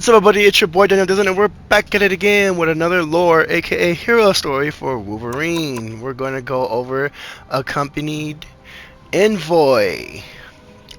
What's up, everybody? It's your boy Daniel Disney, and we're back at it again with another lore, aka hero story for Wolverine. We're going to go over accompanied Envoy.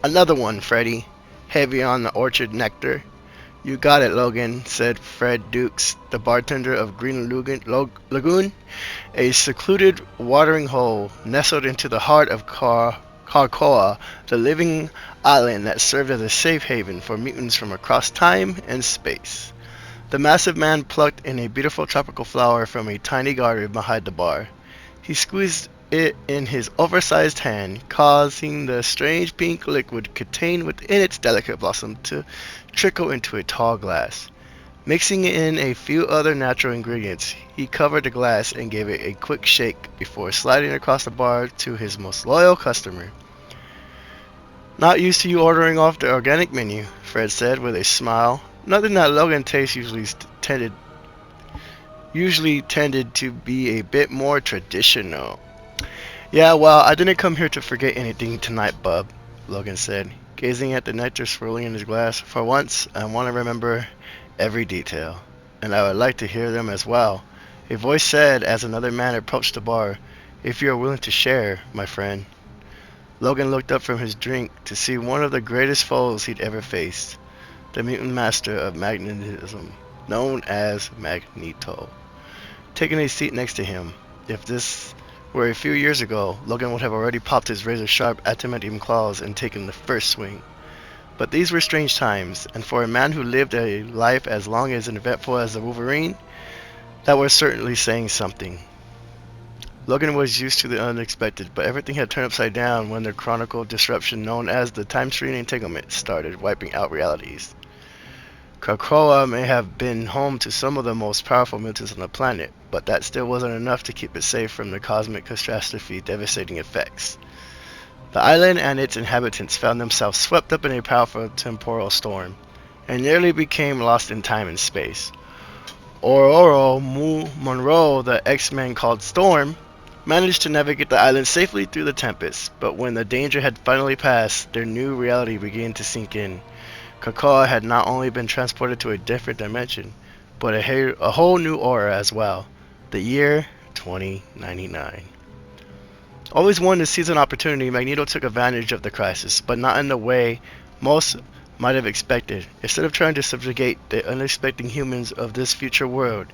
Another one, Freddy. Heavy on the orchard nectar. You got it, Logan, said Fred Dukes, the bartender of Green Lagoon, a secluded watering hole nestled into the heart of Karkoa, the living island that served as a safe haven for mutants from across time and space. The massive man plucked in a beautiful tropical flower from a tiny garden behind the bar. He squeezed it in his oversized hand, causing the strange pink liquid contained within its delicate blossom to trickle into a tall glass. Mixing in a few other natural ingredients, he covered the glass and gave it a quick shake before sliding across the bar to his most loyal customer. Not used to you ordering off the organic menu, Fred said with a smile. Nothing that Logan tastes usually tended to be a bit more traditional. Yeah, well, I didn't come here to forget anything tonight, bub, Logan said, gazing at the nectar swirling in his glass. For once, I want to remember every detail, and I would like to hear them as well. A voice said as another man approached the bar, if you are willing to share, my friend. Logan looked up from his drink to see one of the greatest foes he'd ever faced, the mutant master of magnetism, known as Magneto, taking a seat next to him. If this were a few years ago, Logan would have already popped his razor-sharp adamantium claws and taken the first swing. But these were strange times, and for a man who lived a life as long as eventful as the Wolverine, that was certainly saying something. Logan was used to the unexpected, but everything had turned upside down when the chronicle disruption known as the Time Stream Entanglement started wiping out realities. Krakoa may have been home to some of the most powerful mutants on the planet, but that still wasn't enough to keep it safe from the cosmic catastrophe's devastating effects. The island and its inhabitants found themselves swept up in a powerful temporal storm, and nearly became lost in time and space. Ororo Monroe, the X-Men called Storm, managed to navigate the island safely through the tempest, but when the danger had finally passed, their new reality began to sink in. Krakoa had not only been transported to a different dimension, but a whole new aura as well. The year 2099. Always wanting to seize an opportunity, Magneto took advantage of the crisis, but not in the way most might have expected. Instead of trying to subjugate the unexpected humans of this future world,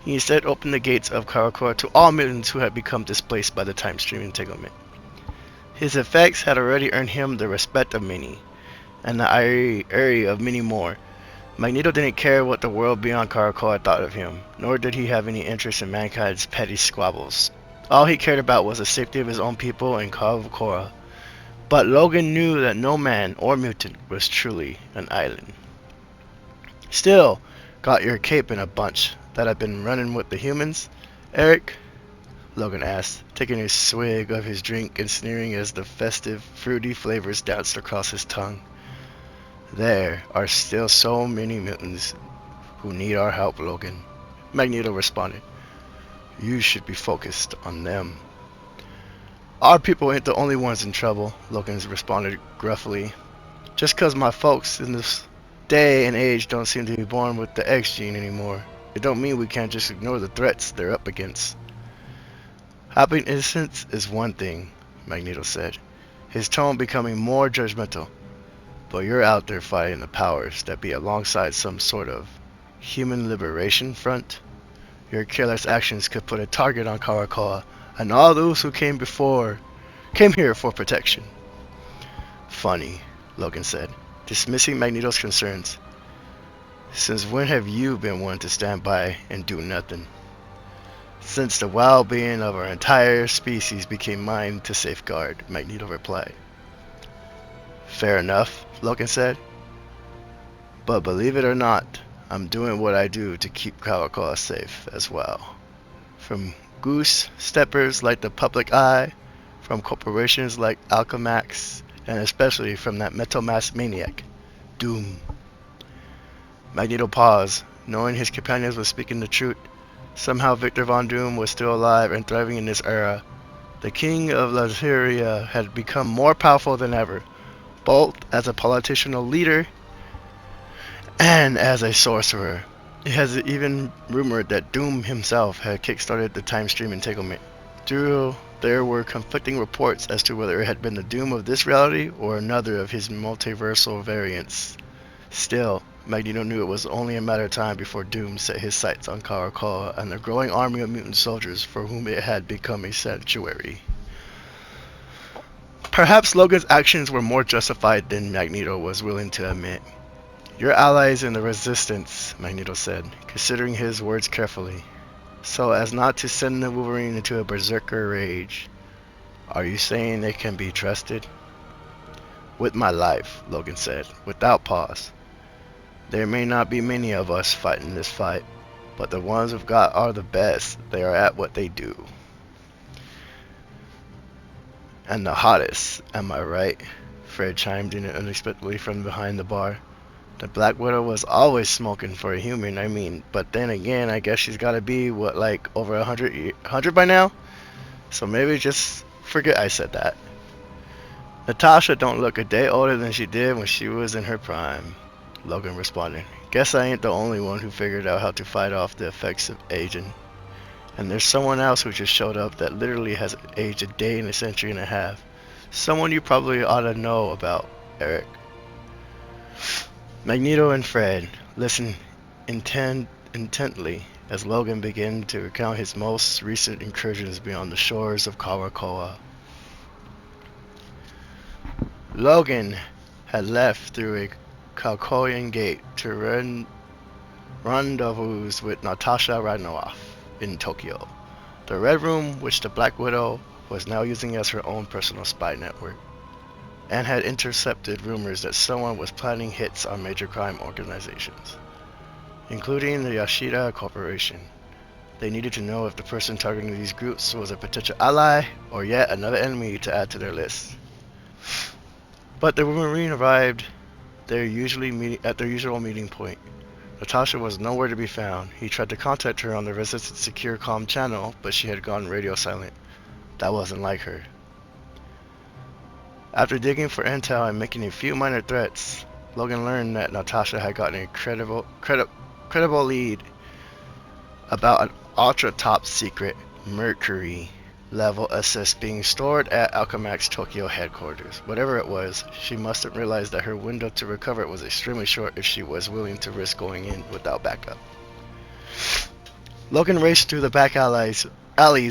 he instead opened the gates of Karakura to all mutants who had become displaced by the time stream entanglement. His effects had already earned him the respect of many, and the ire of many more. Magneto didn't care what the world beyond Karakura thought of him, nor did he have any interest in mankind's petty squabbles. All he cared about was the safety of his own people and Karakura. But Logan knew that no man or mutant was truly an island. Still, got your cape in a bunch that I've been running with the humans, Eric? Logan asked, taking a swig of his drink and sneering as the festive, fruity flavors danced across his tongue. There are still so many mutants who need our help, Logan, Magneto responded. You should be focused on them. Our people ain't the only ones in trouble, Logan responded gruffly. Just 'cause my folks in this day and age don't seem to be born with the X gene anymore, it don't mean we can't just ignore the threats they're up against. Helping innocents is one thing, Magneto said, his tone becoming more judgmental. But you're out there fighting the powers that be alongside some sort of human liberation front. Your careless actions could put a target on Karakoa and all those who came here for protection. Funny, Logan said, dismissing Magneto's concerns. Since when have you been one to stand by and do nothing? Since the well-being of our entire species became mine to safeguard, Magneto replied. Fair enough, Logan said. But believe it or not, I'm doing what I do to keep Kawakawa safe as well. From goose steppers like the public eye, from corporations like Alchemax, and especially from that metal mask maniac, Doom. Magneto paused, knowing his companions were speaking the truth. Somehow Victor Von Doom was still alive and thriving in this era. The king of Latveria had become more powerful than ever, both as a political leader and as a sorcerer. It has even rumored that Doom himself had kickstarted the time stream entanglement. There were conflicting reports as to whether it had been the Doom of this reality or another of his multiversal variants. Still, Magneto knew it was only a matter of time before Doom set his sights on Caracoa and the growing army of mutant soldiers for whom it had become a sanctuary. Perhaps Logan's actions were more justified than Magneto was willing to admit. "Your allies in the Resistance," Magneto said, considering his words carefully, so as not to send the Wolverine into a berserker rage. "Are you saying they can be trusted?" "With my life," Logan said, without pause. "There may not be many of us fighting this fight, but the ones we've got are the best. They are at what they do. And the hottest, am I right?" Fred chimed in unexpectedly from behind the bar. "The Black Widow was always smoking for a human, I mean, but then again, I guess she's gotta be, what, like, over 100 by now? So maybe just forget I said that." "Natasha don't look a day older than she did when she was in her prime," Logan responded. "Guess I ain't the only one who figured out how to fight off the effects of aging. And there's someone else who just showed up that literally has aged a day and a century and a half. Someone you probably ought to know about, Eric." Magneto and Fred listened intently as Logan began to recount his most recent incursions beyond the shores of Caracoa. Logan had left through a Caucasian gate to rendezvous with Natasha Romanoff in Tokyo, the Red Room which the Black Widow was now using as her own personal spy network, and had intercepted rumors that someone was planning hits on major crime organizations, including the Yashida Corporation. They needed to know if the person targeting these groups was a potential ally or yet another enemy to add to their list. But the Wolverine arrived at their usual meeting point. Natasha was nowhere to be found. He tried to contact her on the Resistance secure comm channel, but she had gone radio silent. That wasn't like her. After digging for intel and making a few minor threats, Logan learned that Natasha had gotten a credible lead about an ultra top secret Mercury level assist being stored at Alchemax Tokyo headquarters. Whatever it was, she must have realized that her window to recover it was extremely short if she was willing to risk going in without backup. Logan raced through the back alleys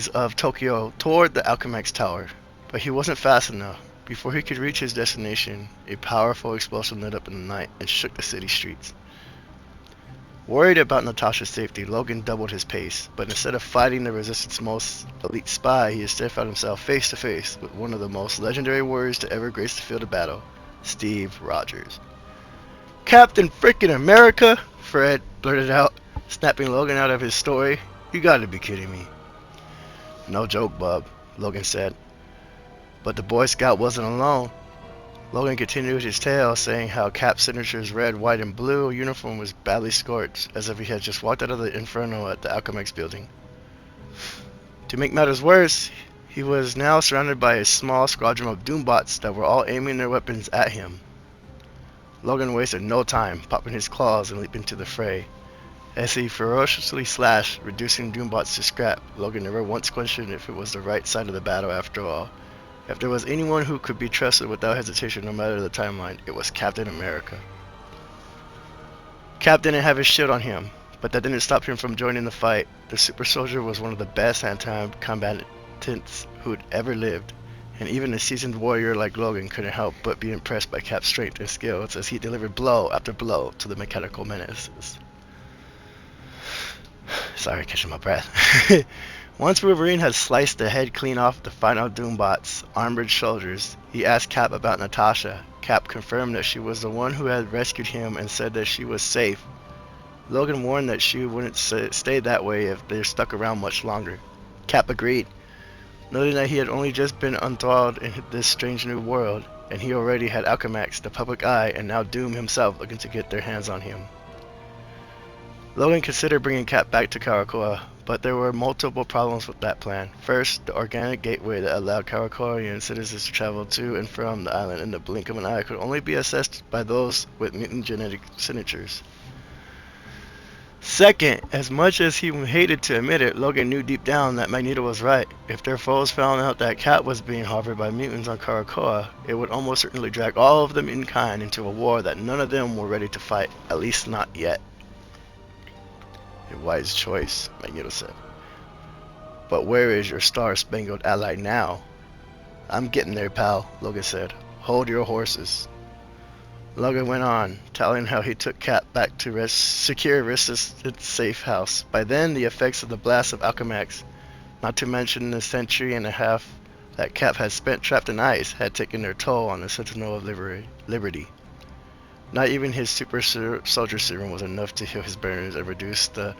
of Tokyo toward the Alchemax Tower, but he wasn't fast enough. Before he could reach his destination, a powerful explosion lit up in the night and shook the city streets. Worried about Natasha's safety, Logan doubled his pace, but instead of fighting the Resistance most elite spy, he instead found himself face to face with one of the most legendary warriors to ever grace the field of battle, Steve Rogers. "Captain frickin' America!" Fred blurted out, snapping Logan out of his story. "You gotta be kidding me." "No joke, bub," Logan said. But the Boy Scout wasn't alone. Logan continued his tale, saying how Cap's signature's red, white, and blue uniform was badly scorched, as if he had just walked out of the inferno at the Alchemax building. To make matters worse, he was now surrounded by a small squadron of Doombots that were all aiming their weapons at him. Logan wasted no time, popping his claws and leaping to the fray. As he ferociously slashed, reducing Doombots to scrap, Logan never once questioned if it was the right side of the battle after all. If there was anyone who could be trusted without hesitation no matter the timeline, it was Captain America. Cap didn't have his shield on him, but that didn't stop him from joining the fight. The super soldier was one of the best hand-to-hand combatants who'd ever lived, and even a seasoned warrior like Logan couldn't help but be impressed by Cap's strength and skills as he delivered blow after blow to the mechanical menaces. Sorry, catching my breath. Once Wolverine had sliced the head clean off the final Doombot's armored shoulders, he asked Cap about Natasha. Cap confirmed that she was the one who had rescued him and said that she was safe. Logan warned that she wouldn't stay that way if they stuck around much longer. Cap agreed, noting that he had only just been enthralled in this strange new world, and he already had Alchemax, the public eye, and now Doom himself looking to get their hands on him. Logan considered bringing Cap back to Caracoa, but there were multiple problems with that plan. First, the organic gateway that allowed Caracoan citizens to travel to and from the island in the blink of an eye could only be accessed by those with mutant genetic signatures. Second, as much as he hated to admit it, Logan knew deep down that Magneto was right. If their foes found out that Cap was being harbored by mutants on Krakoa, it would almost certainly drag all of them in kind into a war that none of them were ready to fight, at least not yet. A wise choice, Magneto said. But where is your star-spangled ally now? I'm getting there, pal, Logan said. Hold your horses. Logan went on, telling how he took Cap back to secure resistant safe house. By then, the effects of the blast of Alchemax, not to mention the century and a half that Cap had spent trapped in ice, had taken their toll on the Sentinel of Liberty. Not even his super soldier serum was enough to heal his burns and reduce the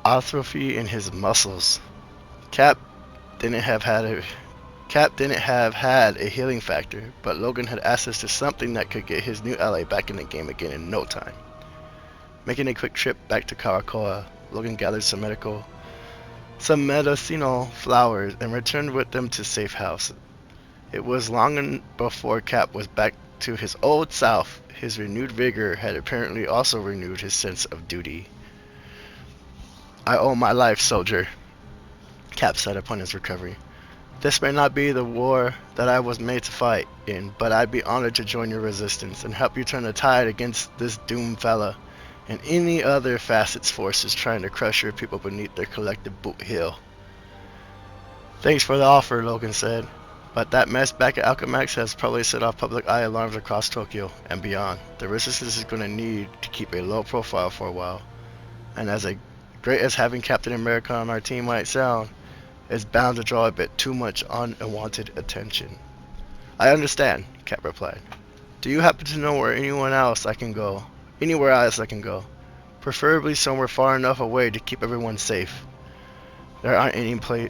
atrophy in his muscles. Cap didn't have had a healing factor, but Logan had access to something that could get his new ally back in the game again in no time. Making a quick trip back to Krakoa, Logan gathered some medicinal flowers and returned with them to safe house. It was long before Cap was back to his old self. His renewed vigor had apparently also renewed his sense of duty. I owe my life, soldier, Cap said upon his recovery. This may not be the war that I was made to fight in, but I'd be honored to join your resistance and help you turn the tide against this doomed fella and any other facets forces trying to crush your people beneath their collective boot heel. Thanks for the offer, Logan said, but that mess back at Alchemax has probably set off public eye alarms across Tokyo and beyond. The resistance is going to need to keep a low profile for a while, and as great as having Captain America on our team might sound, it's bound to draw a bit too much unwanted attention. I understand, Cap replied. Do you happen to know where anywhere else I can go? Preferably somewhere far enough away to keep everyone safe. There aren't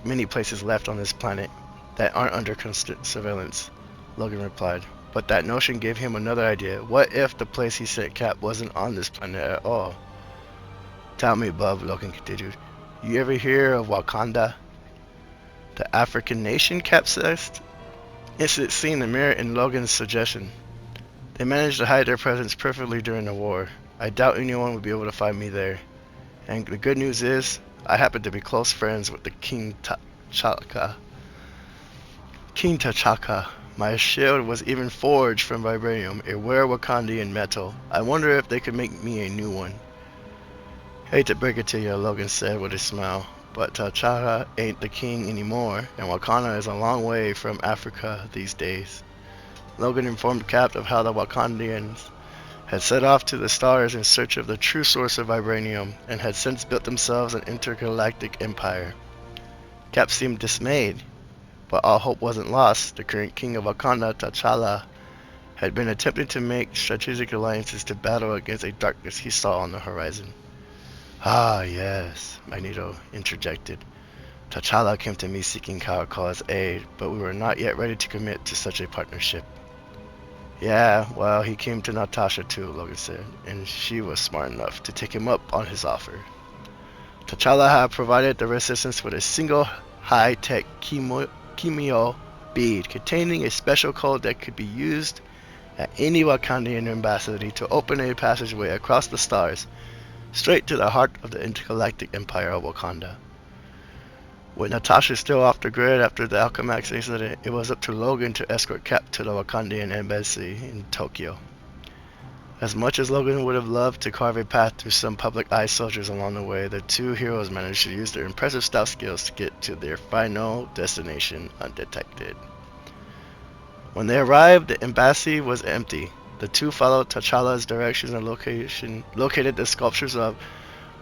many places left on this planet that aren't under constant surveillance, Logan replied. But that notion gave him another idea. What if the place he sent Cap wasn't on this planet at all? Tell me, bub, Logan continued. You ever hear of Wakanda? The African nation, Cap said, instantly seeing the merit in Logan's suggestion. They managed to hide their presence perfectly during the war. I doubt anyone would be able to find me there. And the good news is, I happen to be close friends with the King T'Chaka. My shield was even forged from vibranium, a rare Wakandian metal. I wonder if they could make me a new one. Hate to break it to you, Logan said with a smile, but T'Chaka ain't the king anymore, and Wakanda is a long way from Africa these days. Logan informed Cap of how the Wakandians had set off to the stars in search of the true source of vibranium, and had since built themselves an intergalactic empire. Cap seemed dismayed, but all hope wasn't lost. The current king of Wakanda, T'Challa, had been attempting to make strategic alliances to battle against a darkness he saw on the horizon. Ah, yes, Magneto interjected. T'Challa came to me seeking Krakoa's aid, but we were not yet ready to commit to such a partnership. Yeah, well, he came to Natasha too, Logan said, and she was smart enough to take him up on his offer. T'Challa had provided the resistance with a single high-tech chemio bead containing a special code that could be used at any Wakandian embassy to open a passageway across the stars, straight to the heart of the intergalactic empire of Wakanda. With Natasha still off the grid after the Alchemax incident, it was up to Logan to escort Cap to the Wakandian embassy in Tokyo. As much as Logan would have loved to carve a path through some public eye soldiers along the way, the two heroes managed to use their impressive stealth skills to get to their final destination undetected. When they arrived, the embassy was empty. The two followed T'Challa's directions and located the sculptures of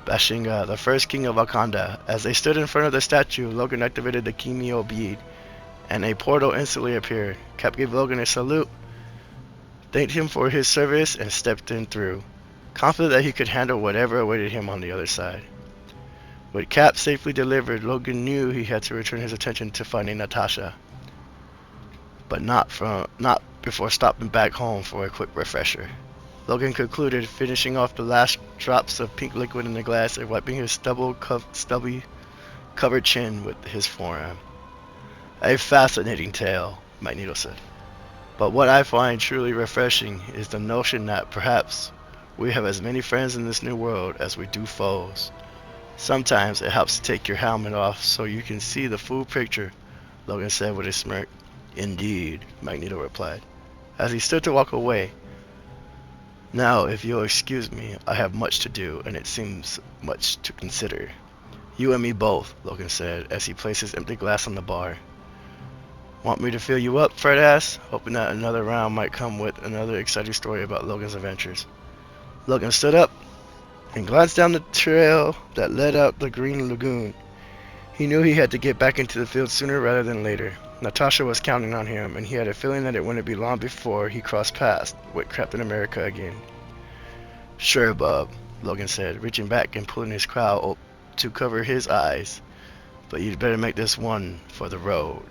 Bashinga, the first king of Wakanda. As they stood in front of the statue, Logan activated the chemio bead, and a portal instantly appeared. Cap gave Logan a salute, thanked him for his service, and stepped in through, confident that he could handle whatever awaited him on the other side. With Cap safely delivered, Logan knew he had to return his attention to finding Natasha, but not before stopping back home for a quick refresher. Logan concluded, finishing off the last drops of pink liquid in the glass and wiping his stubby covered chin with his forearm. A fascinating tale, Magneto said. But what I find truly refreshing is the notion that perhaps We have as many friends in this new world as we do foes. Sometimes it helps to take your helmet off so you can see the full picture, Logan said with a smirk. Indeed, Magneto replied, as he stood to walk away. Now, if you'll excuse me, I have much to do, and it seems much to consider. You and me both, Logan said, as he placed his empty glass on the bar. Want me to fill you up? Fred asked, hoping that another round might come with another exciting story about Logan's adventures. Logan stood up and glanced down the trail that led out the Green Lagoon. He knew he had to get back into the field sooner rather than later. Natasha was counting on him, and he had a feeling that it wouldn't be long before he crossed paths with Captain America again. Sure, Bob, Logan said, reaching back and pulling his cowl up to cover his eyes. But you'd better make this one for the road.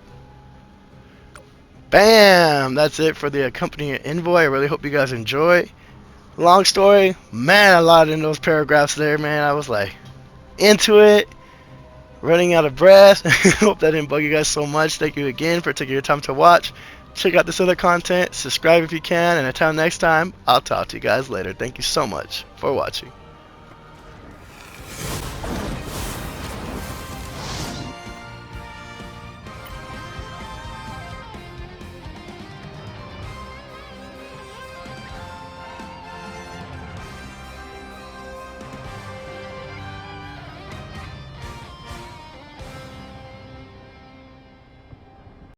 Bam! That's it for the accompanying Envoy. I really hope you guys enjoy. Long story, man, a lot in those paragraphs there, man. I was like into it, running out of breath. Hope that didn't bug you guys so much. Thank you again for taking your time to watch. Check out this other content, subscribe if you can, and until next time, I'll talk to you guys later. Thank you so much for watching.